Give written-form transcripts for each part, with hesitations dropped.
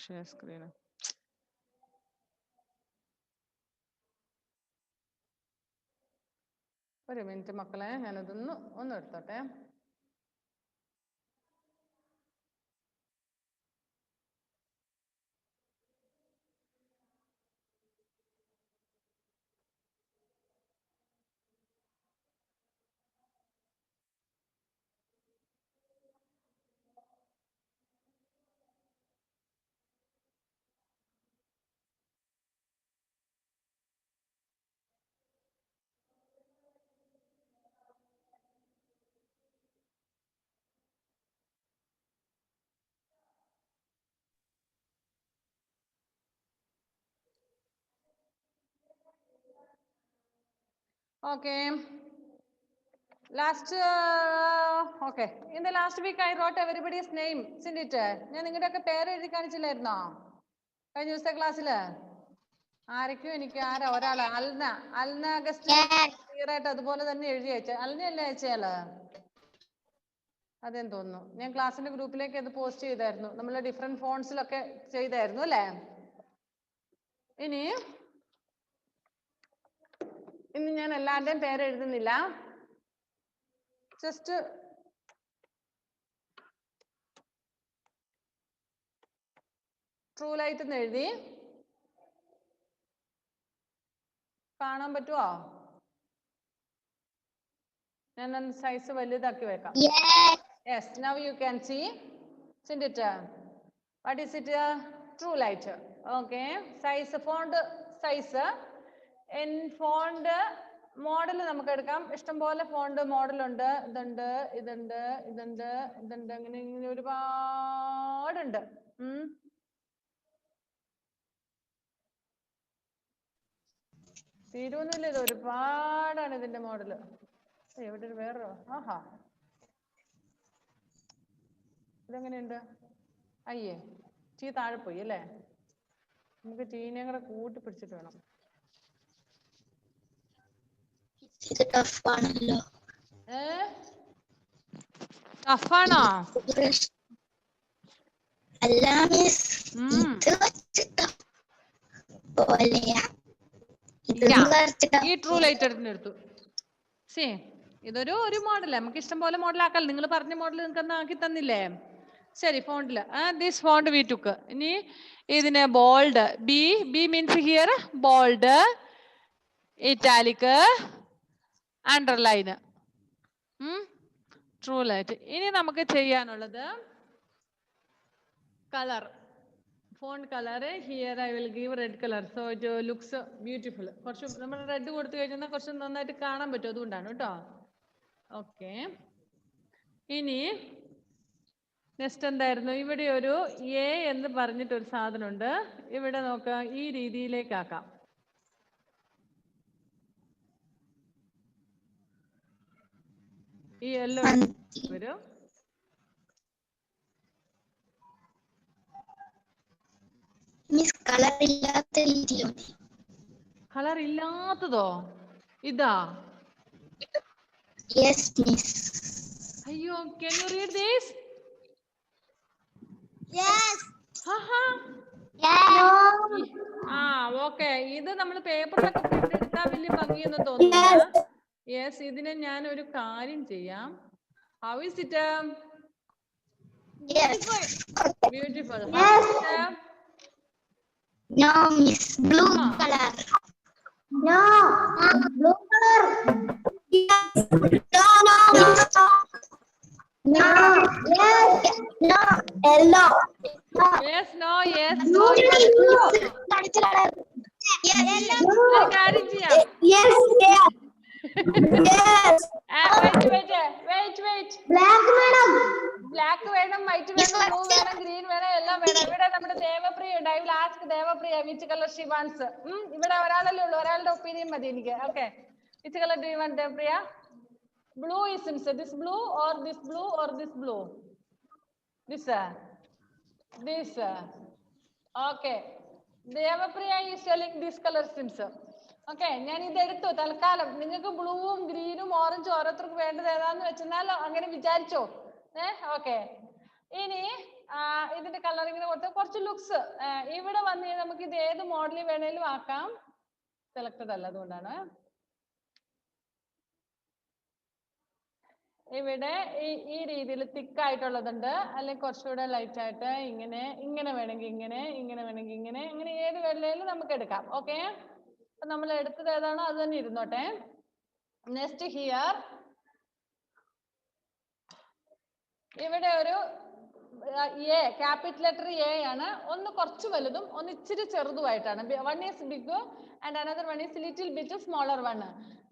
Share screen. ഒരു minute മക്കളെ, ഒന്ന് എടുത്തോട്ടെ. Okay. Last, okay. In the last week, I wrote everybody's name. Isn't it? ഞാൻ നിങ്ങളുടെയൊക്കെ പേര് എഴുതി കാണിച്ചില്ലായിരുന്നോ കഴിഞ്ഞ ദിവസത്തെ ക്ലാസ്സിൽ? ആരൊക്കെയോ എനിക്ക് ഒരാള് അൽന അഗസ്റ്റ് ക്ലിയർ ആയിട്ട് അതുപോലെ തന്നെ എഴുതി അയച്ച. അൽനയല്ലേ അയച്ചയാള്? അതെന്ന് തോന്നുന്നു. ഞാൻ ക്ലാസ്സിന്റെ ഗ്രൂപ്പിലേക്ക് അത് പോസ്റ്റ് ചെയ്തായിരുന്നു. നമ്മൾ ഡിഫറെന്റ് ഫോൺസിലൊക്കെ ചെയ്തായിരുന്നു അല്ലേ? ഇന്ന് ഞാൻ എല്ലാവരുടെയും പേര് എഴുതുന്നില്ല. ജസ്റ്റ് ട്രൂ ലൈറ്റ് എന്ന് എഴുതി. കാണാൻ പറ്റുമോ? ഞാൻ സൈസ് വലുതാക്കി വെക്കാം. Yes, now you can see. Isn't it? What is it? True light. Okay. Size, font size. In font model നമുക്ക് എടുക്കാം. ഇഷ്ടംപോലെ ഫോണ്ട് മോഡൽ ഉണ്ട്. ഇതുണ്ട് ഇങ്ങനെ ഒരുപാടുണ്ട്. തീരുവൊന്നുമില്ല, ഇത് ഒരുപാടാണ് ഇതിന്റെ മോഡല്. എവിടെ വേറെ? ആഹാ, ഇതെങ്ങനെയുണ്ട്? അയ്യേ, ടീ താഴെ പോയി അല്ലേ? നമുക്ക് ടീനെ കൂടെ കൂട്ടി പിടിച്ചിട്ട് വേണം. ടഫാണോ? ഈ ട്രൂ ലൈറ്റ് എടുത്തു. സി, ഇതൊരു മോഡൽ. നമുക്ക് ഇഷ്ടം പോലെ മോഡലാക്കാം. നിങ്ങൾ പറഞ്ഞ മോഡൽ നിങ്ങൾക്ക് ആക്കി തന്നില്ലേ? ശരി, ഫോണ്ടില് ദിസ് ഫോണ്ട് വി ടുക്ക്. ഇനി ഇതിന് bold, B means here bold, italic, underline, true light. ഇനി നമുക്ക് ചെയ്യാനുള്ളത് colour, font colour. Here I will give red colour, so it looks beautiful. കുറച്ച് നമ്മൾ റെഡ് കൊടുത്തു കഴിഞ്ഞാൽ കുറച്ച് നന്നായിട്ട് കാണാൻ പറ്റും, അതുകൊണ്ടാണ് കേട്ടോ. ഓക്കെ, ഇനി നെക്സ്റ്റ് എന്തായിരുന്നു? ഇവിടെ ഒരു എ എന്ന് പറഞ്ഞിട്ടൊരു സാധനമുണ്ട്. ഇവിടെ നോക്കാം, ഈ രീതിയിലേക്കാക്കാം. ഈ യെല്ലോ വരും. കളർ ഇല്ലാത്തതോ? ഇതാ? അയ്യോ, can you read this? Yes. Okay. ഇത് നമ്മൾ പേപ്പറിലൊക്കെ പ്രിന്റ് എടുത്താൽ വലിയ ഭംഗിയൊന്നും തോന്നുന്നില്ല. യെസ്, ഇതിനെ ഞാൻ ഒരു കാര്യം ചെയ്യാം. How is it? Beautiful. How is it? No, miss. Blue color. No, blue color. Yes. No, miss. No. Yes. No. Yellow. No. Yes, no, yes, no. Yes. ഒരു കാര്യം ചെയ്യാം. Yes. Yes. Yes. Wait. Black, madam. Black വേണം, white വേണം, blue വേണം, green വേണം, എല്ലാം വേണം. ഇവിടെ നമ്മുടെ ദേവപ്രിയ ഉണ്ട്. I will ask Devapriya which colour she wants. ഇവിടെ ഒരാളല്ലേ ഉള്ളൂ, ഒരാളുടെ ഒപ്പീനിയൻ മതി എനിക്ക്. Okay, which colour do you want Devapriya? Blue is inside. This blue or this blue or this blue? This. Okay. Devapriya is telling this color sims. Okay, ഞാൻ ഇത് എടുത്തു തൽക്കാലം. നിങ്ങൾക്ക് ബ്ലൂവും ഗ്രീനും ഓറഞ്ചും ഓരോരുത്തർക്ക് വേണ്ടത് ഏതാന്ന് വെച്ചെന്നാൽ അങ്ങനെ വിചാരിച്ചോ. ഓക്കെ, ഇനി ഇതിന്റെ കളറിങ്ങിന് കൊടുത്ത് കുറച്ച് ലുക്സ് ഇവിടെ വന്ന് നമുക്ക് ഇത് ഏത് മോഡലിൽ വേണേലും ആക്കാം. സെലക്ടഡ് അല്ല, അതുകൊണ്ടാണ്. ഇവിടെ ഈ രീതിയിൽ തിക്കായിട്ടുള്ളതുണ്ട്, അല്ലെങ്കിൽ കുറച്ചുകൂടെ ലൈറ്റ് ആയിട്ട് ഇങ്ങനെ വേണമെങ്കിൽ ഇങ്ങനെ വേണമെങ്കിൽ ഇങ്ങനെ ഏത് വേണേലും നമുക്ക് എടുക്കാം. ഓക്കെ, അപ്പൊ നമ്മൾ എടുത്തത് ഏതാണോ അത് തന്നെ ഇരുന്നോട്ടെ. നെക്സ്റ്റ് ഹിയർ ഇവിടെ ഒരു എ, ക്യാപിറ്റൽ ലെറ്റർ എ ആണ്. ഒന്ന് കുറച്ച് വലുതും ഒന്ന് ഇച്ചിരി ചെറുതുമായിട്ടാണ്. One is big and another one is little bit smaller one.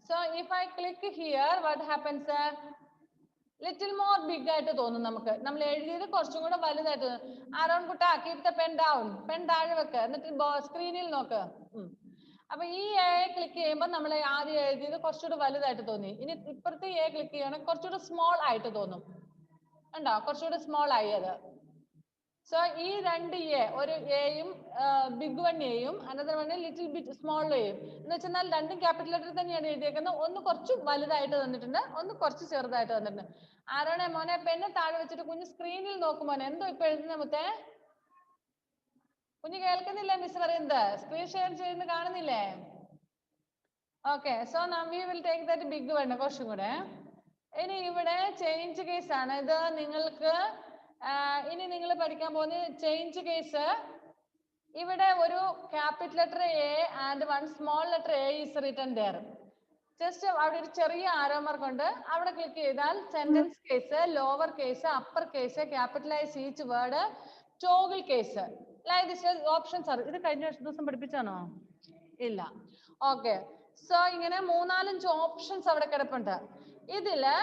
So if I click here what happens? Little more big ആയിട്ട് തോന്നും നമുക്ക്. നമ്മൾ എഴുതിയത് കുറച്ചും കൂടെ വലുതായിട്ട് തോന്നും. ആരോൺ കുട്ട, keep the pen down, pen താഴെ വെക്ക്, എന്നിട്ട് സ്ക്രീനിൽ നോക്ക്. അപ്പൊ ഈ എ ക്ലിക്ക് ചെയ്യുമ്പോൾ നമ്മൾ ആദ്യം എഴുതിയത് കുറച്ചുകൂടെ വലുതായിട്ട് തോന്നി. ഇനി ഇപ്പുറത്തെ എ ക്ലിക്ക് ചെയ്യണമെങ്കിൽ കുറച്ചുകൂടെ സ്മോൾ ആയിട്ട് തോന്നും. ഉണ്ടോ? കുറച്ചുകൂടെ സ്മോൾ ആയി അത്. സോ ഈ രണ്ട് എ, ഒരു എയും ബിഗ് വൺ എയും another one little bit small എയും എന്ന് വെച്ചാൽ രണ്ടും ക്യാപിറ്റൽ ലെറ്റർ തന്നെയാണ് എഴുതിയേക്കുന്നത്. ഒന്ന് കുറച്ച് വലുതായിട്ട് തന്നിട്ടുണ്ട്, ഒന്ന് കുറച്ച് ചെറുതായിട്ട് തന്നിട്ടുണ്ട്. ആരാണെ മോനെ പെണ്ണ് താഴെ വെച്ചിട്ട് കുഞ്ഞ് സ്ക്രീനിൽ നോക്കുമോനെ? എന്തോ ഇപ്പൊ എഴുതുന്ന മുത്തേ? കുഞ്ഞ് കേൾക്കുന്നില്ലേ മിസ് പറയുന്നത്? സ്ക്രീൻ ഷെയർ ചെയ്യുന്നത് കാണുന്നില്ലേ? Okay, so we will take that big one കുറച്ചും കൂടെ. ഇനി ഇവിടെ ചേഞ്ച് കേസ് ആണ് ഇത്. നിങ്ങൾക്ക് ഇനി നിങ്ങൾ പഠിക്കാൻ പോകുന്ന ചേഞ്ച് കേസ്. ഇവിടെ ഒരു capital letter A and one small letter A is written there. Just അവിടെ ഒരു ചെറിയ ആരോ മാർക്ക് ഉണ്ട്, അവിടെ ക്ലിക്ക് ചെയ്താൽ sentence case, lower case, upper case, capitalise each word, toggle case, like this options are. ഇത് കഴിഞ്ഞ ദിവസം പഠിപ്പിച്ചാണോ? ഇല്ല. ഓക്കെ, സോ ഇങ്ങനെ 3-4 ഓപ്ഷൻസ് അവിടെ കിടപ്പുണ്ട്. ഇതില്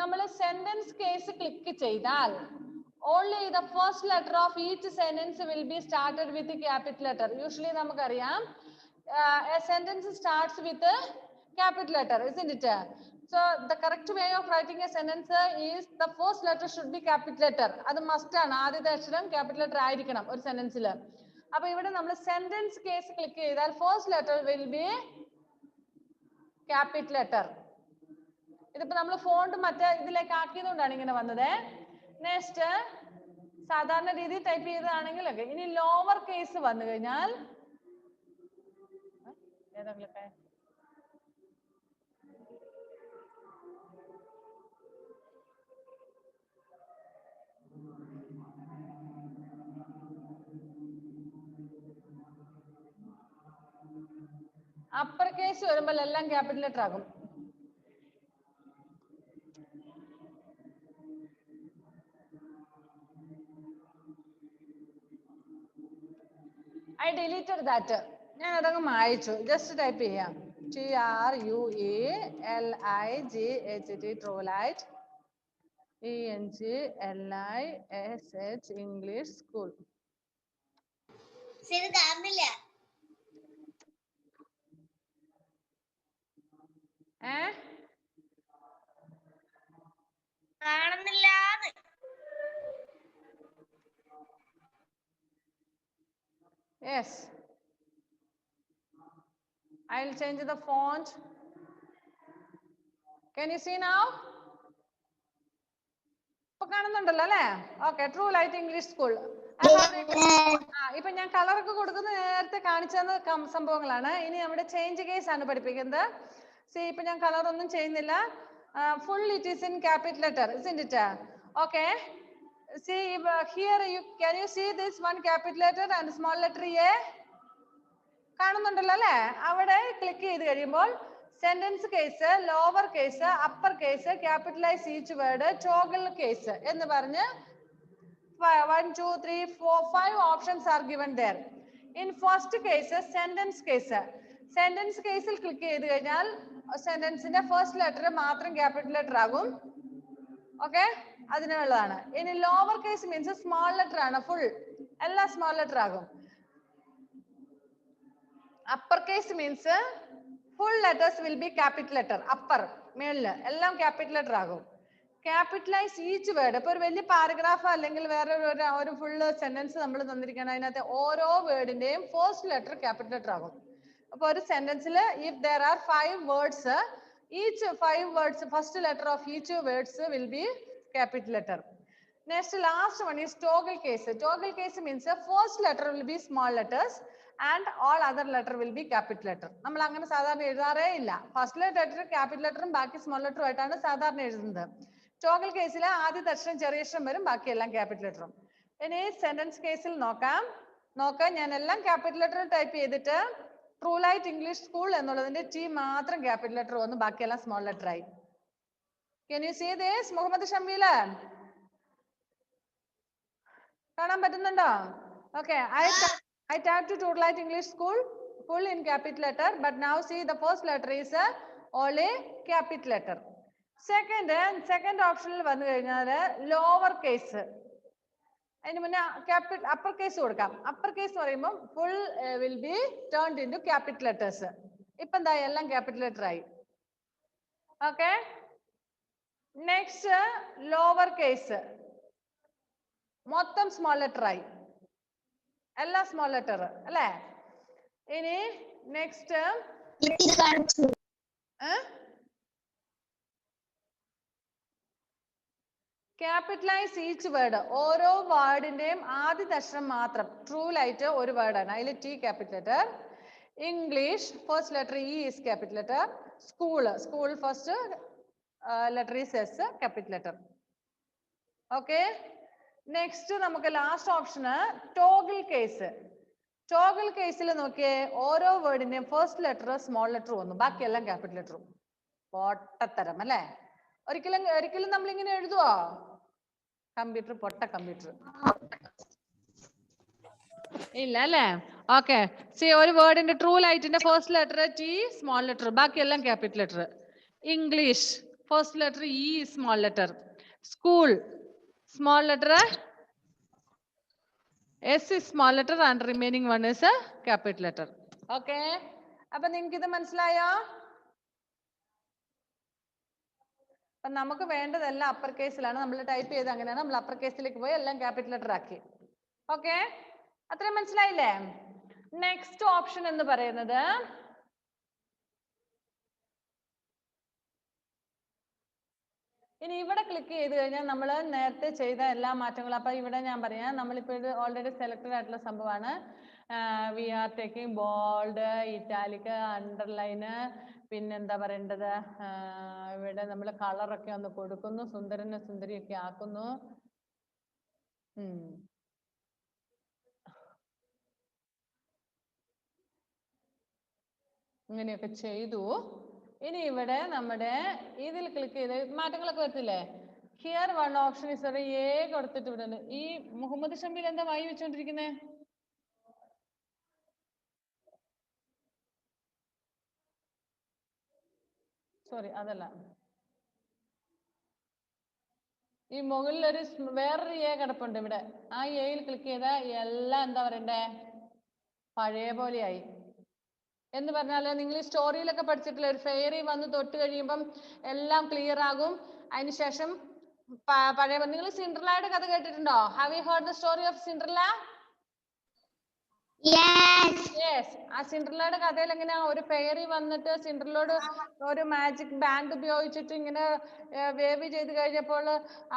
നമ്മൾ സെന്റൻസ് കേസ് ക്ലിക്ക് ചെയ്താൽ only the first letter of each sentence will be started with a capital letter. Usually നമുക്കറിയാം a sentence starts with a capital letter, isn't it? So the correct way of writing a sentence is the first letter should be capital letter. അത് must ആണ്. ആദ്യത്തെ അക്ഷരം capital letter ആയിരിക്കണം ഒരു സെന്റൻസിൽ. അപ്പൊ ഇവിടെ നമ്മൾ സെന്റൻസ് കേസ് ക്ലിക്ക് ചെയ്താൽ first letter will be capital letter. ഇതിപ്പോ നമ്മൾ ഫോണ്ട് മറ്റേ ഇതിലേക്ക് ആക്കിയതുകൊണ്ടാണ് ഇങ്ങനെ വന്നത്. നെക്സ്റ്റ് സാധാരണ രീതി ടൈപ്പ് ചെയ്തതാണെങ്കിൽ ഇനി ലോവർ കേസ് വന്നു കഴിഞ്ഞാൽ ഏതെങ്കിലും അപ്പർ കേസ് വരുമ്പോൾ എല്ലാം ക്യാപിറ്റൽ ലെറ്റർ ആകും. I deleted that. ഞാൻ അതങ്ങ് മായിച്ചു. ജസ്റ്റ് ടൈപ്പ് ചെയ്യാം TRUELIGHT ട്രൂലൈറ്റ്, ENGLISH ഇംഗ്ലീഷ് സ്കൂൾ. കാണുന്നില്ല. കാണുന്നില്ല. Yes, I'll change the font. Can you see now? ഇപ്പൊ കാണുന്നുണ്ടല്ലോ അല്ലേ? Okay, true light English school. ഇപ്പൊ ഞാൻ കളറൊക്കെ കൊടുക്കുന്നത് നേരത്തെ കാണിച്ചെന്ന സംഭവങ്ങളാണ്. ഇനി നമ്മുടെ ചേഞ്ച് കേസ് ആണ് പഠിപ്പിക്കുന്നത്. ഇപ്പൊ ഞാൻ കളർ ഒന്നും ചെയ്യുന്നില്ല. Full it is in capital letter, isn't it? Okay. See here can you see this one capital letter and small letter A? കാണുന്നുണ്ടല്ലോ അല്ലേ? അവിടെ ക്ലിക്ക് ചെയ്ത് കഴിയുമ്പോൾ sentence case, lower case, upper case, capitalise each word, toggle case എന്ന് പറഞ്ഞ് 1, 2, 3, 4, 5 options are given there. In first case sentence case. Sentence കേസിൽ click ചെയ്ത് കഴിഞ്ഞാൽ സെന്റൻസിന്റെ ഫസ്റ്റ് ലെറ്റർ മാത്രം ക്യാപിറ്റൽ ലെറ്റർ ആകും. ഓക്കെ, അതിനുള്ളതാണ്. ഇനി lower case means small letter ആണ്, ഫുൾ എല്ലാം സ്മോൾ ലെറ്റർ ആകും. Upper case means full letters will be capital letter. Upper മേളില് എല്ലാം ക്യാപിറ്റൽ ലെറ്റർ ആകും. Capitalise each word. ഇപ്പൊ ഒരു വലിയ പാരഗ്രാഫ് അല്ലെങ്കിൽ വേറെ ഒരു ഫുള്ള് സെന്റൻസ് നമ്മൾ തന്നിരിക്കണം. അതിനകത്ത് ഓരോ വേർഡിന്റെയും ഫസ്റ്റ് ലെറ്റർ ക്യാപിറ്റൽ ലെറ്റർ ആകും. അപ്പൊ ഒരു സെന്റൻസിൽ if there are 5 words, each 5 words first letter of each words will be capital letter. Next, last one is toggle case. Toggle case means the first letter will be small letters and all other letter will be capital letter. നമ്മൾ അങ്ങനെ സാധാരണ എഴുതാറേ ഇല്ല. First letter capital ലെറ്ററും ബാക്കി small ലെറ്ററും ആയിട്ടാണ് സാധാരണ എഴുതുന്നത്. Toggle കേസിൽ ആദ്യത്തെ അക്ഷരം ചെറിയ അക്ഷരം വരും, ബാക്കിയെല്ലാം ക്യാപിറ്റൽ ലെറ്ററും. ഇനി സെന്റൻസ് കേസിൽ നോക്കാം. ഞാൻ എല്ലാം ക്യാപിറ്റൽ ലെറ്റർ ടൈപ്പ് ചെയ്തിട്ട് ട്രൂ ലൈറ്റ് ഇംഗ്ലീഷ് സ്കൂൾ എന്നുള്ളതിന്റെ ടി മാത്രം ക്യാപിറ്റൽ ലെറ്റർ വന്നു, ബാക്കിയെല്ലാം സ്മോൾ ലെറ്റർ ആയി. Can you see this, Muhammad Shameela? കാണാൻ പറ്റുന്നുണ്ടോ? Okay, I typed to True Light English School full in capital letter, but now see the first letter is only capital letter. Second option വന്നു കഴിഞ്ഞാൽ lower case. അതിന് മുന്നേ capital upper case കൊടുക്കാം. Upper case എന്ന് പറയുമ്പോൾ full will be turned into capital letters. ഇപ്പൊ എന്താ എല്ലാം ക്യാപിറ്റൽ ലെറ്റർ ആയി. ഓക്കെ, നെക്സ്റ്റ് ലോവർ കേസ് മൊത്തം സ്മോൾ ലെറ്റർ ആയി, എല്ലാം സ്മോൾ ലെറ്റർ അല്ലേ. ഇനി നെക്സ്റ്റ് ക്യാപിറ്റലൈസ് ഈച്ച് വേർഡ്. ഓരോ വേർഡിന്റെയും ആദ്യത്തെ അക്ഷരം മാത്രം. ട്രൂ ലൈറ്റ് ഒരു വേർഡാണ്, അതിൽ T capital letter. English first letter E is capital letter. School first letter is S capital letter. Okay, next നമുക്ക് ലാസ്റ്റ് ഓപ്ഷന് ടോഗിൾ കേസ്. ടോഗിൾ കേസിൽ നോക്കിയേ, ഓരോ വേർഡിന്റെയും ഫസ്റ്റ് ലെറ്റർ സ്മോൾ ലെറ്റർ വന്നു, ബാക്കിയെല്ലാം ക്യാപിറ്റൽ ലെറ്ററും. പൊട്ടത്തരം അല്ലേ. ഒരിക്കലും നമ്മൾ ഇങ്ങനെ എഴുതുവോ? കമ്പ്യൂട്ടർ പൊട്ട കമ്പ്യൂട്ടർ ഇല്ല അല്ലേ. ഓക്കെ, സി ഒരു വേർഡിന്റെ ട്രൂ ലൈറ്റിന്റെ first letter T small letter, ബാക്കിയെല്ലാം capital letter. English first letter E small letter. School small letter S is small letter and remaining one is a capital letter. Okay, അപ്പൊ നിങ്ങൾക്ക് ഇത് മനസ്സിലായോ? അപ്പൊ നമുക്ക് വേണ്ടതെല്ലാം അപ്പർ കേസിലാണ്. നമ്മൾ ടൈപ്പ് ചെയ്ത് അങ്ങനെയാണ് നമ്മൾ അപ്പർ കേസിലേക്ക് പോയി എല്ലാം ക്യാപിറ്റൽ ലെറ്റർ ആക്കി. ഓക്കെ, അത്രയും മനസ്സിലായില്ലേ? നെക്സ്റ്റ് ഓപ്ഷൻ എന്ന് പറയുന്നത് ഇനി ഇവിടെ ക്ലിക്ക് ചെയ്ത് കഴിഞ്ഞാൽ നമ്മൾ നേരത്തെ ചെയ്ത എല്ലാ മാറ്റങ്ങളും. അപ്പൊ ഇവിടെ ഞാൻ പറയാം, നമ്മളിപ്പോ ഇത് ഓൾറെഡി സെലക്ടഡ് ആയിട്ടുള്ള സംഭവമാണ്. We are taking bold, italic, underline, പിന്നെന്താ പറയേണ്ടത്, ഇവിടെ നമ്മൾ കളറൊക്കെ ഒന്ന് കൊടുക്കുന്നു, സുന്ദരനെ സുന്ദരിയൊക്കെ ആക്കുന്നു. ഇങ്ങനെയൊക്കെ ചെയ്തു. ഇനി ഇവിടെ നമ്മുടെ ഇതിൽ ക്ലിക്ക് ചെയ്ത് മാറ്റങ്ങളൊക്കെ വരത്തില്ലേ. Here one option is A കൊടുത്തിട്ട് ഇവിടെ ഈ മുഹമ്മദ് ഷമീൽ എന്താ വായി വെച്ചോണ്ടിരിക്കുന്നേ? സോറി, അതല്ല, ഈ മുകളിലൊരു വേറൊരു എ കിടപ്പുണ്ട് ഇവിടെ. ആ എയിൽ ക്ലിക്ക് ചെയ്ത എല്ലാം എന്താ പറയണ്ടേ, പഴയ പോലെയായി. എന്ന് പറഞ്ഞാൽ നിങ്ങൾ ഈ സ്റ്റോറിയിലൊക്കെ പഠിച്ചിട്ടില്ല, ഒരു ഫെയറി വന്ന് തൊട്ട് കഴിയുമ്പം എല്ലാം ക്ലിയർ ആകും. അതിനുശേഷം പഴയ, നിങ്ങൾ സിൻഡ്രലയുടെ കഥ കേട്ടിട്ടുണ്ടോ? Have you heard the story of Cinderella? Yes. ആ സിൻഡ്രലയുടെ കഥയിൽ എങ്ങനെയാ, ഒരു ഫെയറി വന്നിട്ട് സിൻഡ്രലോട് ഒരു മാജിക് ബാൻഡ് ഉപയോഗിച്ചിട്ട് ഇങ്ങനെ വേവ് ചെയ്ത് കഴിഞ്ഞപ്പോൾ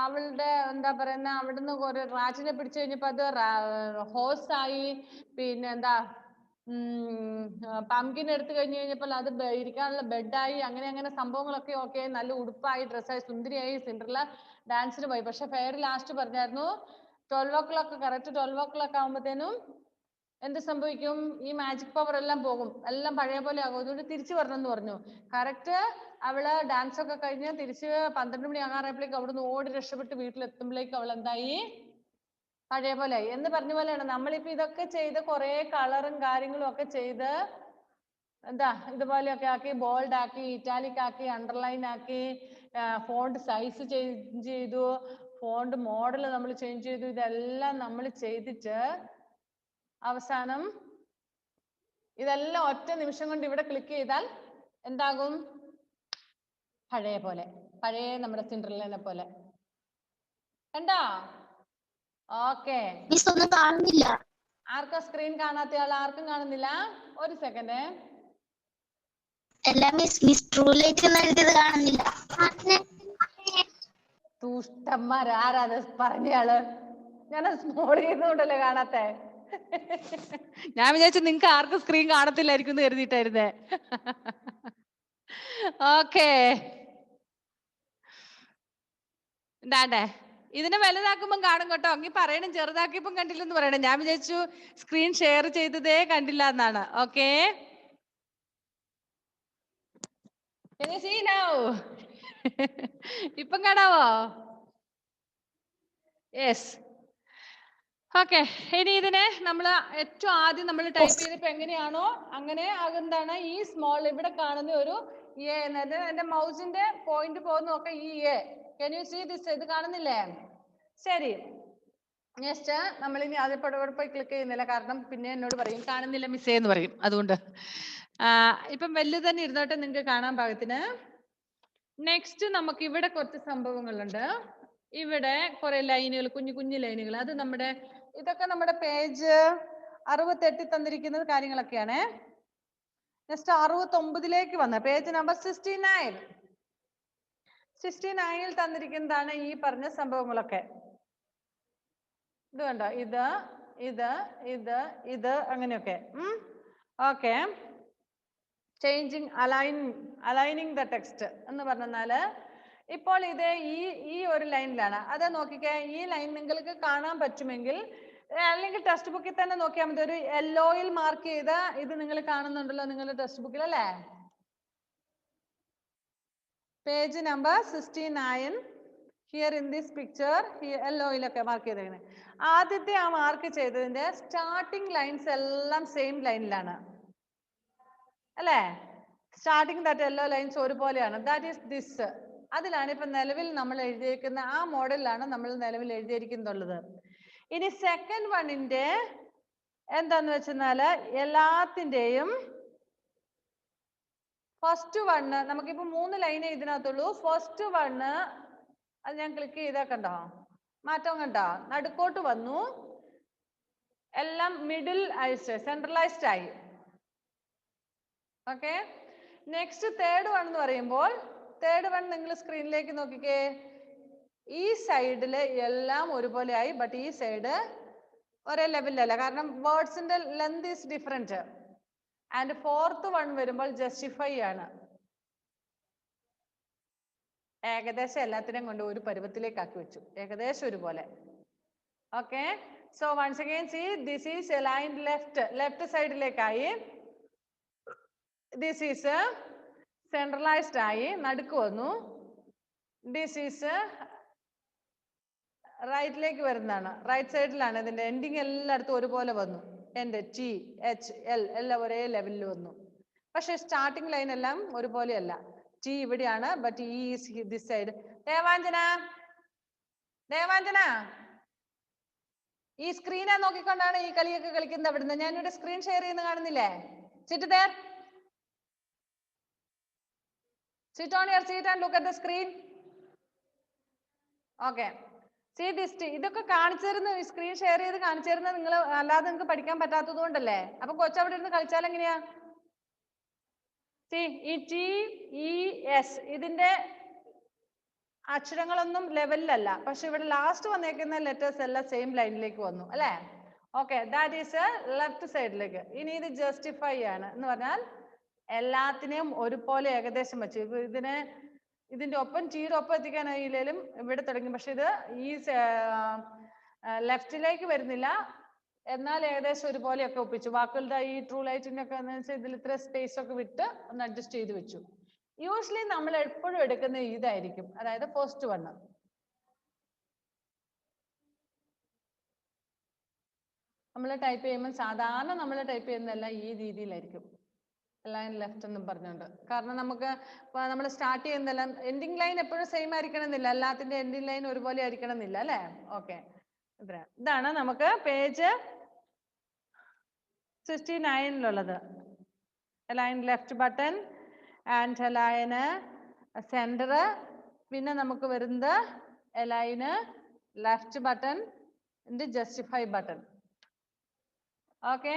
അവളുടെ എന്താ പറയുന്ന അവിടുന്ന് ഒരു റാറ്റിനെ പിടിച്ചു കഴിഞ്ഞപ്പോ അത് ഹോഴ്സായി, പിന്നെ എന്താ പംകിൻ എടുത്തു കഴിഞ്ഞപ്പോൾ അത് ഇരിക്കാനുള്ള ബെഡായി, അങ്ങനെ സംഭവങ്ങളൊക്കെ. ഓക്കെ, നല്ല ഉടുപ്പായി, ഡ്രസ്സായി, സുന്ദരിയായി സിൻഡ്രല ഡാൻസിന് പോയി. പക്ഷെ ഫെയറി ലാസ്റ്റ് പറഞ്ഞായിരുന്നു 12 o'clock, കറക്റ്റ് 12 o'clock ആകുമ്പോഴത്തേനും എന്ത് സംഭവിക്കും, ഈ മാജിക് പവർ എല്ലാം പോകും, എല്ലാം പഴയ പോലെ ആകും, അതുകൊണ്ട് തിരിച്ചു വരണം എന്ന് പറഞ്ഞു. കറക്റ്റ് അവള് ഡാൻസ് ഒക്കെ കഴിഞ്ഞ് തിരിച്ച് 12 മണി ആകാറായപ്പോഴേക്കും അവിടുന്ന് ഓടി രക്ഷപ്പെട്ട് വീട്ടിലെത്തുമ്പോഴേക്കും അവൾ എന്തായി, പഴയ പോലെ ആയി. എന്ന് പറഞ്ഞ പോലെയാണ് നമ്മളിപ്പോ ഇതൊക്കെ ചെയ്ത് കുറെ കളറും കാര്യങ്ങളും ഒക്കെ ചെയ്ത് എന്താ ഇതുപോലെയൊക്കെ ആക്കി, ബോൾഡ് ആക്കി, ഇറ്റാലിക് ആക്കി, അണ്ടർലൈൻ ആക്കി, ഫോണ്ട് സൈസ് ചേഞ്ച് ചെയ്തു, ഫോണ്ട് മോഡൽ നമ്മൾ ചേഞ്ച് ചെയ്തു. ഇതെല്ലാം നമ്മൾ ചെയ്തിട്ട് അവസാനം ഇതെല്ലാം ഒറ്റ നിമിഷം കൊണ്ട് ഇവിടെ ക്ലിക്ക് ചെയ്താൽ എന്താകും, പഴയ പോലെ, പഴയ നമ്മുടെ സിൻഡ്രലിനെ പോലെ. കണ്ടോ? ഓക്കെ, ആർക്കാ സ്ക്രീൻ കാണാത്ത ആൾ? ആർക്കും കാണുന്നില്ല? ഒരു സെക്കൻഡ്. എല്ലാം മിസ് ട്രൂ ലൈറ്റ് കാണുന്നില്ല. ദുഷ്ടന്മാർ ആരാത് പറഞ്ഞയാള്? ഞാൻ സ്മോൾ ചെയ്യുന്നുണ്ടല്ലോ കാണാത്തെ. ഞാൻ വിചാരിച്ചു നിങ്ങക്ക് ആർക്കും സ്ക്രീൻ കാണത്തില്ലായിരിക്കും എന്ന് കരുതിയിട്ടായിരുന്നേ. ഓക്കേ, എന്താണ്ടേ ഇതിനെ വലുതാക്കുമ്പം കാണും കേട്ടോ. അങ്ങി പറയണം ചെറുതാക്കിയപ്പം കണ്ടില്ലെന്ന് പറയണം. ഞാൻ വിചാരിച്ചു സ്ക്രീൻ ഷെയർ ചെയ്തതേ കണ്ടില്ല എന്നാണ്. ഓക്കേ, ഇപ്പം കാണാവോ? യെസ്. ഓക്കെ, ഇനി ഇതിനെ നമ്മൾ ഏറ്റവും ആദ്യം നമ്മൾ ടൈപ്പ് ചെയ്തപ്പോ എങ്ങനെയാണോ അങ്ങനെ എന്താണ് ഈ സ്മോൾ ഇവിടെ കാണുന്ന ഒരു എ എന്നത്. എന്റെ മൗസിന്റെ പോയിന്റ് പോകുന്ന നോക്കാം ഈ A. Can you see this? ഇത് കാണുന്നില്ലേ? ശരി, നെക്സ്റ്റ് നമ്മൾ ഇനി ആദ്യപ്പോടെ പോയി ക്ലിക്ക് ചെയ്യുന്നില്ല, കാരണം പിന്നെ എന്നോട് പറയും കാണുന്നില്ല മിസ്സേ എന്ന് പറയും. അതുകൊണ്ട് ഇപ്പം വലുത് തന്നെ ഇരുന്നോട്ടെ നിങ്ങൾക്ക് കാണാൻ പാകത്തിന്. നെക്സ്റ്റ് നമുക്ക് ഇവിടെ കുറച്ച് സംഭവങ്ങളുണ്ട്. ഇവിടെ കുറെ ലൈനുകൾ, കുഞ്ഞു കുഞ്ഞു ലൈനുകൾ. അത് നമ്മുടെ ഇതൊക്കെ നമ്മുടെ പേജ് 68 തന്നിരിക്കുന്നത് കാര്യങ്ങളൊക്കെയാണ്. നെക്സ്റ്റ് 69ലേക്ക് വന്ന പേജ് നമ്പർ 69. 69ൽ തന്നിരിക്കുന്നതാണ് ഈ പറഞ്ഞ സംഭവങ്ങളൊക്കെ. ഇത് കണ്ടോ? ഇത് ഇത് ഇത് ഇത് അങ്ങനെയൊക്കെ. Okay, changing aligning the text എന്ന് പറഞ്ഞാല് ഇപ്പോൾ ഇത് ഈ ഒരു ലൈനിലാണ്. അത് നോക്കിക്കേ, ഈ ലൈൻ നിങ്ങൾക്ക് കാണാൻ പറ്റുമെങ്കിൽ അല്ലെങ്കിൽ ടെക്സ്റ്റ് ബുക്കിൽ തന്നെ നോക്കിയാൽ മതി. ഒരു യെല്ലോയിൽ മാർക്ക് ചെയ്ത ഇത് നിങ്ങൾ കാണുന്നുണ്ടല്ലോ നിങ്ങളുടെ ടെക്സ്റ്റ് ബുക്കിൽ അല്ലേ? Page number 69 here in this picture യെല്ലോയിലൊക്കെ മാർക്ക് ചെയ്തേക്കുന്നത്. ആദ്യത്തെ ആ മാർക്ക് ചെയ്തതിന്റെ സ്റ്റാർട്ടിംഗ് ലൈൻസ് എല്ലാം സെയിം ലൈനിലാണ് അല്ലേ? സ്റ്റാർട്ടിംഗ് ദാറ്റ് യെല്ലോ ലൈൻസ് ഒരുപോലെയാണ്. That is this. അതിലാണ് ഇപ്പൊ നിലവിൽ നമ്മൾ എഴുതിയിരിക്കുന്ന ആ മോഡലിലാണ് നമ്മൾ നിലവിൽ എഴുതിയിരിക്കുന്നുള്ളത്. ഇനി സെക്കൻഡ് വണ്ണിന്റെ എന്താന്ന് വെച്ചാല് എല്ലാത്തിന്റെയും ഫസ്റ്റ് വണ്ണ് നമുക്കിപ്പോ 3 ലൈനേ ഇതിനകത്തുള്ളൂ. ഫസ്റ്റ് വണ്ണ് അത് ഞാൻ ക്ലിക്ക് ചെയ്താൽ കണ്ടോ മാറ്റം കണ്ടോ? നടുക്കോട്ട് വന്നു, എല്ലാം മിഡിൽ സെൻട്രലൈസ്ഡ് ആയി. ഓക്കെ, നെക്സ്റ്റ് തേർഡ് വൺ എന്ന് പറയുമ്പോൾ തേർഡ് വൺ നിങ്ങൾ സ്ക്രീനിലേക്ക് നോക്കിക്കേ. ഈ സൈഡില് എല്ലാം ഒരുപോലെ ആയി, ബട്ട് ഈ സൈഡ് ഒരേ ലെവലിലല്ല, കാരണം വേർഡ്സിന്റെ length is different. And fourth one വരുമ്പോൾ ജസ്റ്റിഫൈ ആണ്. ഏകദേശം എല്ലാത്തിനെയും കൊണ്ട് ഒരു പരുവത്തിലേക്ക് ആക്കി വെച്ചു, ഏകദേശം ഒരുപോലെ. Okay, so once again see this is aligned left സൈഡിലേക്കായി. ദിസ് ഈസ് സെൻട്രലൈസ്ഡ് ആയി, നടുക്ക് വന്നു. ദിസ് ഈസ് റൈറ്റിലേക്ക് വരുന്നതാണ്, റൈറ്റ് സൈഡിലാണ്. ഇതിന്റെ എൻഡിങ് എല്ലായിടത്തും ഒരുപോലെ വന്നു. എൻഡ് ടി എച്ച് എൽ എല്ലാം ഒരേ ലെവലിൽ വന്നു. പക്ഷെ സ്റ്റാർട്ടിംഗ് ലൈൻ എല്ലാം ഒരുപോലെയല്ല. ടി ഇവിടെയാണ്, ബട്ട് ഈ ഈസ് ദിസ് സൈഡ്. ദേവാഞ്ജന ഈ സ്ക്രീനെ നോക്കിക്കൊണ്ടാണ് ഈ കളിയൊക്കെ കളിക്കുന്നത്. അവിടുന്ന് ഞാനിവിടെ സ്ക്രീൻ ഷെയർ ചെയ്യുന്ന കാണുന്നില്ലേ? Sit there. Sit on your seat and look at the screen. Okay. See this. ഇതൊക്കെ കാണിച്ചു തരുന്ന സ്ക്രീൻ ഷെയർ ചെയ്ത് കാണിച്ചു തരുന്ന നിങ്ങൾ അല്ലാതെ നിങ്ങൾക്ക് പഠിക്കാൻ പറ്റാത്തത് കൊണ്ടല്ലേ. അപ്പൊ കൊച്ചവിടെ ഇരുന്ന് കളിച്ചാൽ എങ്ങനെയാ? ഈ ടി ഇ എസ് ഇതിന്റെ അക്ഷരങ്ങളൊന്നും ലെവലിലല്ല, പക്ഷെ ഇവിടെ ലാസ്റ്റ് വന്നേക്കുന്ന ലെറ്റേഴ്സ് എല്ലാം സെയിം ലൈനിലേക്ക് വന്നു അല്ലേ? ഓക്കെ, ദാറ്റ് ഈസ് ലെഫ്റ്റ് സൈഡിലേക്ക്. ഇനി ഇത് ജസ്റ്റിഫൈ ആണ് എന്ന് പറഞ്ഞാൽ എല്ലാത്തിനെയും ഒരുപോലെ ഏകദേശം വെച്ചു. ഇതിന്റെ ഒപ്പം ടീയുടെ ഒപ്പം എത്തിക്കാനായില്ലേലും ഇവിടെ തുടങ്ങി, പക്ഷെ ഇത് ഈ ലെഫ്റ്റിലേക്ക് വരുന്നില്ല, എന്നാൽ ഏകദേശം ഒരുപോലെയൊക്കെ ഒപ്പിച്ചു. വാക്കുകളുടെ ഈ ട്രൂ ലൈറ്റിന്റെ ഒക്കെ ഇതിൽ ഇത്ര സ്പേസ് ഒക്കെ വിട്ട് ഒന്ന് അഡ്ജസ്റ്റ് ചെയ്ത് വെച്ചു. യൂഷ്വലി നമ്മൾ എപ്പോഴും എടുക്കുന്ന ഇതായിരിക്കും, അതായത് ഫസ്റ്റ് വൺ. നമ്മൾ ടൈപ്പ് ചെയ്യുമ്പോൾ സാധാരണ നമ്മൾ ടൈപ്പ് ചെയ്യുന്നതെല്ലാം ഈ രീതിയിലായിരിക്കും, ലൈൻ ലെഫ്റ്റ് എന്നും പറഞ്ഞുകൊണ്ട്. കാരണം നമുക്ക് നമ്മൾ സ്റ്റാർട്ട് ചെയ്യുന്നതെല്ലാം എൻഡിങ് ലൈൻ എപ്പോഴും സെയിം ആയിരിക്കണം എന്നില്ല, എല്ലാത്തിന്റെ എൻഡിങ് ലൈൻ ഒരുപോലെ ആയിരിക്കണം എന്നില്ല അല്ലേ? ഓക്കെ, ഇതാണ് നമുക്ക് പേജ് 69ലുള്ളത്. Align left button and align centre. പിന്നെ നമുക്ക് വരുന്നത് align left button justify button. Okay,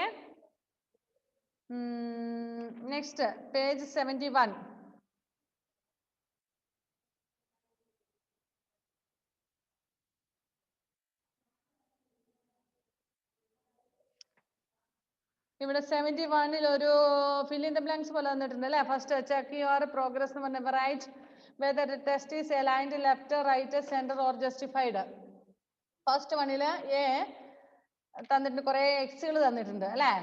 next page 71. ഇവിടെ 71-ൽ ഒരു fill in the blanks പോലെ തന്നിട്ടുണ്ട് അല്ലേ. ഫസ്റ്റ് ചെക്ക് യുവർ പ്രോഗ്രസ് എന്ന് പറഞ്ഞ right whether the test is aligned left right centre or justified. First വണ്ണിൽ എ തന്നിട്ടുണ്ട്, കുറെ എക്സുകൾ തന്നിട്ടുണ്ട് അല്ലേ.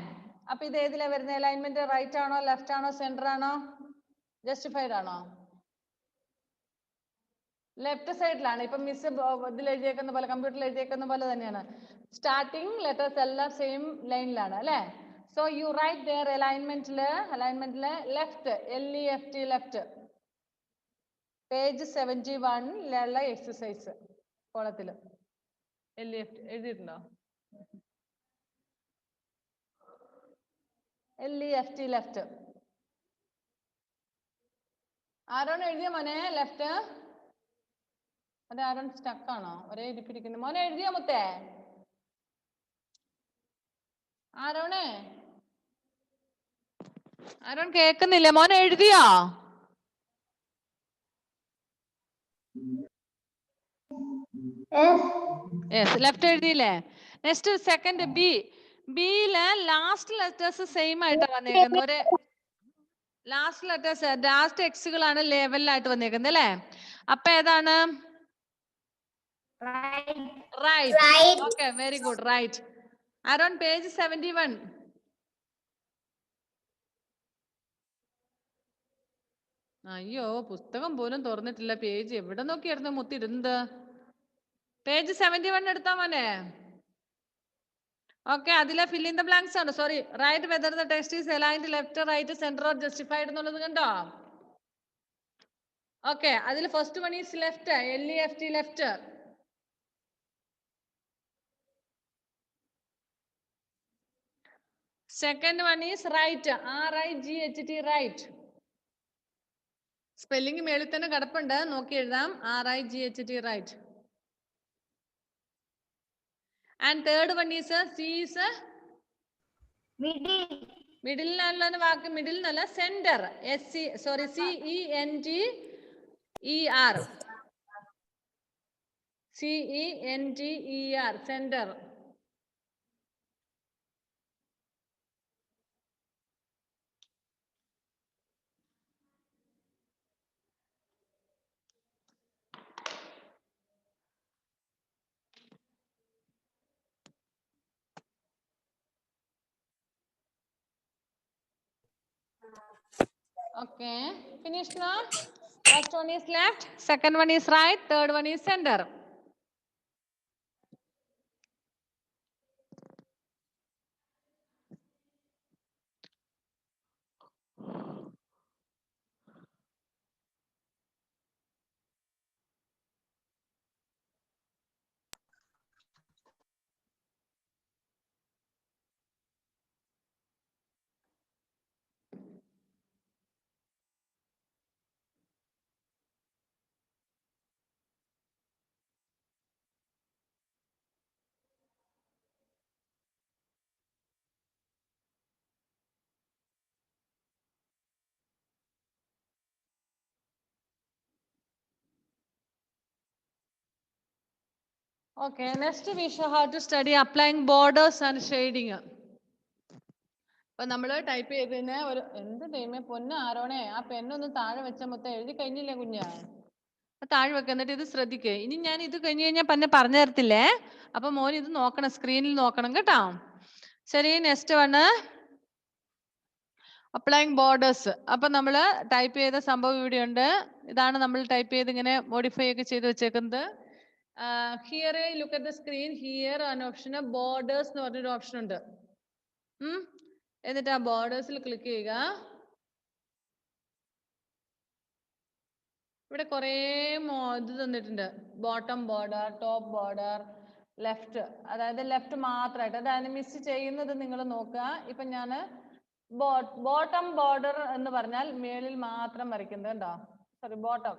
അപ്പൊ ഇത് ഏതിലാ വരുന്നത്? അലൈൻമെന്റ് റൈറ്റ് ആണോ ലെഫ്റ്റ് ആണോ സെന്റർ ആണോ ജസ്റ്റിഫൈഡ് ആണോ? ലെഫ്റ്റ് സൈഡിലാണ്. ഇപ്പൊ മിസ് ഇതിൽ എഴുതിയേക്കുന്ന പോലെ കമ്പ്യൂട്ടറിൽ എഴുതിയേക്കുന്ന പോലെ തന്നെയാണ്. സ്റ്റാർട്ടിങ് ലെറ്റേഴ്സ് എല്ലാം സെയിം ലൈനിലാണ് അല്ലേ. സോ യു റൈറ്റ് ദെയർ അലൈൻമെന്റില് left LEFT left page 71 exercise കോളത്തില് LEFT എഴുതിയിട്ടുണ്ടോ? LEFT ലെഫ്റ്റ് ആരോണ് എഴുതിയ മോനെ? ലെഫ്റ്റ് അതെ. ആരോൺ സ്റ്റക്ക് ആണോ? ഒരേ ഇരിപ്പിരിക്കുന്നു. മോനെ എഴുതിയോ മുത്തേ? ആരോൺ കേക്കുന്നില്ല. മോനെ എഴുതിയോ? യെസ് ലെഫ്റ്റ് എഴുതിയില്ലേ. നെക്സ്റ്റ് സെക്കൻഡ് ബിയില് ലാസ്റ്റ് ലെറ്റേഴ്സ് സെയിം ആയിട്ട് വന്നേക്കുന്നത്. ഒരു ലാസ്റ്റ് എക്സുകളാണ് ലെവലിലായിട്ട് വന്നേക്കുന്നത് അല്ലേ. അപ്പൊ ഏതാണ്? Right. Okay, very good. Right. Aaron page 71. അയ്യോ, പുസ്തകം പോലും തുറന്നിട്ടില്ല. പേജ് എവിടെ നോക്കിയായിരുന്നു മുത്തിരുന്നത്? പേജ് 71 എടുത്താ മോനെ. ഓക്കെ, അതിലെ fill in the blanks ആണ്. Sorry, right whether the text is aligned left right centre or justified എന്നുള്ളത് കണ്ടോ? ഓക്കെ, അതിൽ first one is left LEFT left. Second one is right RIGHT right. Spelling മേളിൽ തന്നെ കിടപ്പുണ്ട്, നോക്കി എഴുതാം. RIGHT right. And third one is C is മിഡിലിനാണുള്ള walk. Middle എന്നല്ല, centre. CENTER centre. Okay, finished now. First one is left, second one is right, third one is center. Okay, next we shall have to study applying borders and shading. അപ്പൊ നമ്മള് type ചെയ്തതിന് ഒരു എന്ത് ടൈമേ പൊന്ന് ആരോണേ, ആ പെണ്ണൊന്ന് താഴെ വെച്ച മൊത്തം എഴുതി കഴിഞ്ഞില്ലേ കുഞ്ഞാ? താഴെ വെക്ക. എന്നിട്ട് ഇത് ശ്രദ്ധിക്കേ. ഇനി ഞാൻ ഇത് കഴിഞ്ഞ് കഴിഞ്ഞാൽ പറഞ്ഞു തരത്തില്ലേ. അപ്പൊ മോൻ ഇത് നോക്കണം, സ്ക്രീനിൽ നോക്കണം കേട്ടോ. ശരി, നെക്സ്റ്റ് വണ് അപ്ലൈങ് ബോർഡേഴ്സ്. അപ്പൊ നമ്മള് ടൈപ്പ് ചെയ്ത സംഭവം ഇവിടെ ഉണ്ട്. ഇതാണ് നമ്മൾ ടൈപ്പ് ചെയ്ത് ഇങ്ങനെ മോഡിഫൈ ഒക്കെ ചെയ്ത് വെച്ചേക്കുന്നത്. Here look at the screen. Here an option borders എന്ന് പറഞ്ഞൊരു ഓപ്ഷൻ ഉണ്ട്. എന്നിട്ട് ആ ബോർഡേഴ്സിൽ ക്ലിക്ക് ചെയ്യുക. ഇവിടെ കുറേ ഇത് തന്നിട്ടുണ്ട്. Bottom border, top border, left. അതായത് ലെഫ്റ്റ് മാത്രമായിട്ട്. അതായത് മിസ് ചെയ്യുന്നത് നിങ്ങൾ നോക്കുക. ഇപ്പൊ ഞാൻ ബോട്ടം ബോർഡർ എന്ന് പറഞ്ഞാൽ മേളിൽ മാത്രം വരയ്ക്കുന്നത് ഉണ്ടോ? സോറി, ബോട്ടം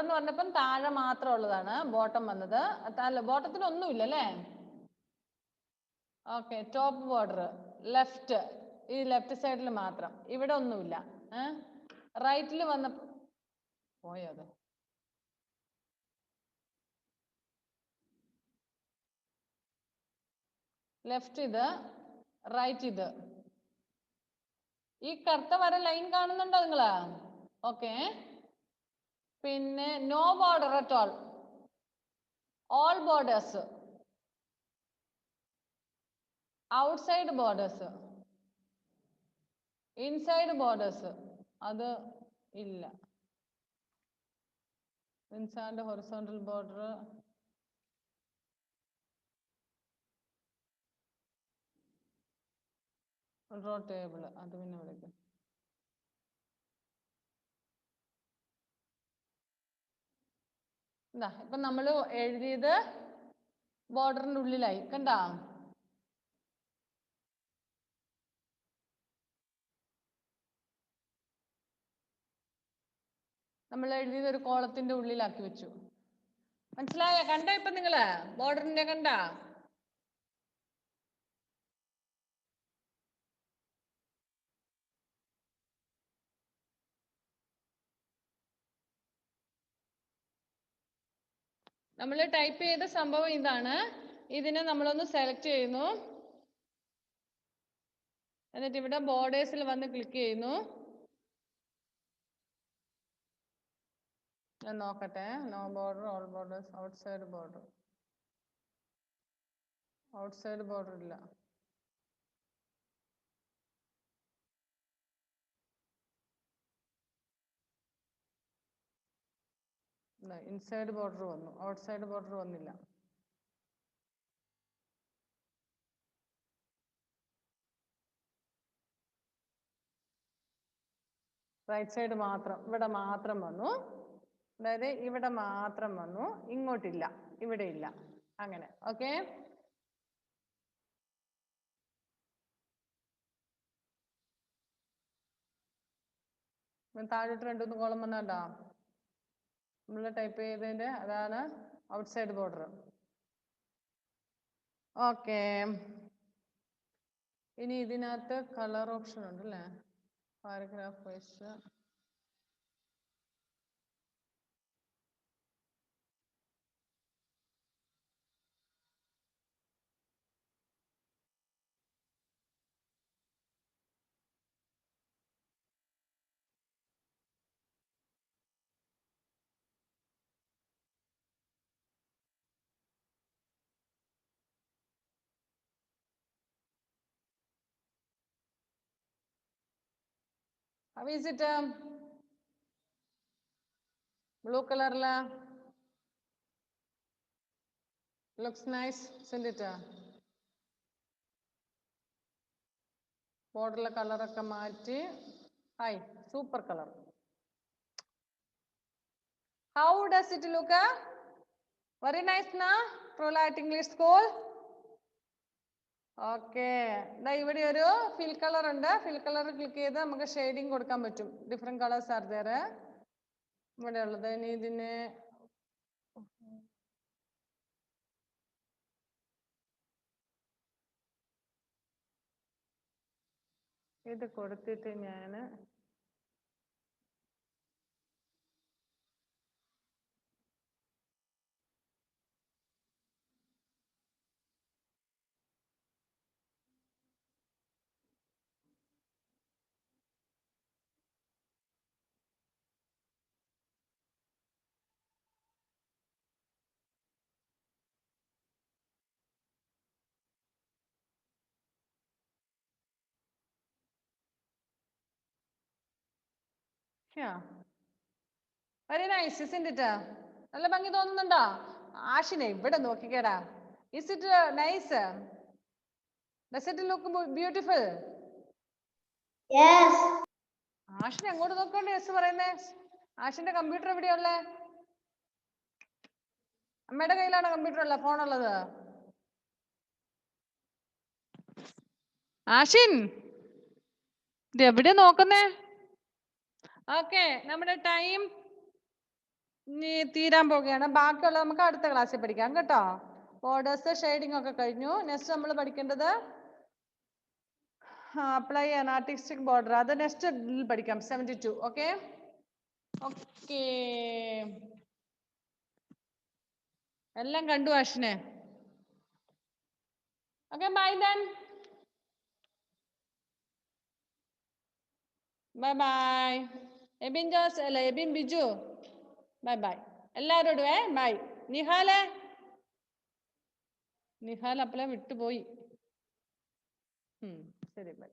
എന്ന് പറഞ്ഞപ്പം താഴെ മാത്രം ഉള്ളതാണ് ബോട്ടം വന്നത്. അല്ല, ബോട്ടത്തിന് ഒന്നുമില്ല അല്ലേ. ഓക്കെ, ടോപ്പ് ബോർഡർ ലെഫ്റ്റ്, ഈ ലെഫ്റ്റ് സൈഡിൽ മാത്രം. ഇവിടെ ഒന്നുമില്ല. റൈറ്റിൽ വന്നപ്പോ പോയോ അത്? ലെഫ്റ്റ് ഇത്, റൈറ്റ് ഇത്. ഈ കറുത്ത വര ലൈൻ കാണുന്നുണ്ടോ നിങ്ങള്? ഓക്കെ. പിന്നെ no border at all, all borders, outside borders, inside borders അത് ഇല്ല. Inside horizontal border, draw table അത് പിന്നെ വിളിക്കും. എന്താ ഇപ്പൊ നമ്മൾ എഴുതിയത് ബോർഡറിന്റെ ഉള്ളിലായി കണ്ടാ? നമ്മൾ എഴുതിയത് ഒരു കോളത്തിന്റെ ഉള്ളിലാക്കി വെച്ചു. മനസ്സിലായോ? കണ്ടോ ഇപ്പൊ നിങ്ങള് ബോർഡറിന്റെ കണ്ടാ? നമ്മൾ ടൈപ്പ് ചെയ്ത സംഭവം ഇതാണ്. ഇതിനെ നമ്മളൊന്ന് സെലക്ട് ചെയ്യുന്നു, എന്നിട്ട് ഇവിടെ ബോർഡേഴ്സിൽ വന്ന് ക്ലിക്ക് ചെയ്യുന്നു. ഞാൻ നോക്കട്ടെ. No border, all borders, outside border. Outside border ഇല്ല. ഇൻസൈഡ് ബോർഡർ വന്നു, ഔട്ട്സൈഡ് ബോർഡർ വന്നില്ല. റൈറ്റ് സൈഡ് മാത്രം, ഇവിടെ മാത്രം വന്നു. അതായത് ഇവിടെ മാത്രം വന്നു, ഇങ്ങോട്ടില്ല, ഇവിടെ ഇല്ല. അങ്ങനെ. ഓക്കെ. താഴോട്ട് രണ്ടു കോളം വന്നോ? നമ്മൾ ടൈപ്പ് ചെയ്തതിന്റെ അതാണ് ഔട്ട്സൈഡ് ബോർഡർ. ഓക്കെ. ഇനി ഇതിനകത്ത് കളർ ഓപ്ഷൻ ഉണ്ട് അല്ലേ? Paragraph wise. How is it? Blue color la. Looks nice, isn't it? Border la color akka maati. Hi, super color. How does it look? Very nice na? ProLite English School. Okay. ദാ ഇവിടെ ഒരു ഫിൽ colour ഉണ്ട്. ഫിൽ colour click ചെയ്ത് നമുക്ക് shading കൊടുക്കാൻ പറ്റും. Different colours R there. ഇവിടെ ഉള്ളത്. ഇനി ഇതിനെ ഇത് കൊടുത്തിട്ട് ഞാൻ വെരി നൈസ്, isn't it? നല്ല ഭംഗി തോന്നുന്നുണ്ടോ? ആഷിനെ ഇവിടെ നോക്കിക്കേടാ. Is it nice? Does it look beautiful? Yes. ആഷിനെ അങ്ങോട്ട് നോക്കണ്ടേ യെസ് പറയുന്നേ? ആഷിന്റെ കമ്പ്യൂട്ടർ എവിടെയുള്ളേ? അമ്മയുടെ കയ്യിലാണോ കമ്പ്യൂട്ടർ ഉള്ളത്, ഫോൺ ഉള്ളത്? ആഷിൻ ഇത് എവിടെ നോക്കുന്നേ? ഓക്കെ, നമ്മുടെ ടൈം തീരാൻ പോകുകയാണ്. ബാക്കിയുള്ളത് നമുക്ക് അടുത്ത ക്ലാസ്സിൽ പഠിക്കാം കേട്ടോ. ബോർഡേഴ്സ്, ഷെയ്ഡിങ് ഒക്കെ കഴിഞ്ഞു. നെക്സ്റ്റ് നമ്മൾ പഠിക്കേണ്ടത് അപ്ലൈ ചെയ്യാൻ ആർട്ടിസ്റ്റിക് ബോർഡർ. അത് നെക്സ്റ്റ് പഠിക്കാം. 72. ഓക്കെ ഓക്കെ, എല്ലാം കണ്ടു ആഷിനെ? Okay, bye then. Bye bye. Ebin Jose അല്ല എബിൻ ബിജു ബൈ ബൈ എല്ലാവരോടും ബൈ. നിഹാൽ അപ്പളെ വിട്ടുപോയി. ശരി ബൈ.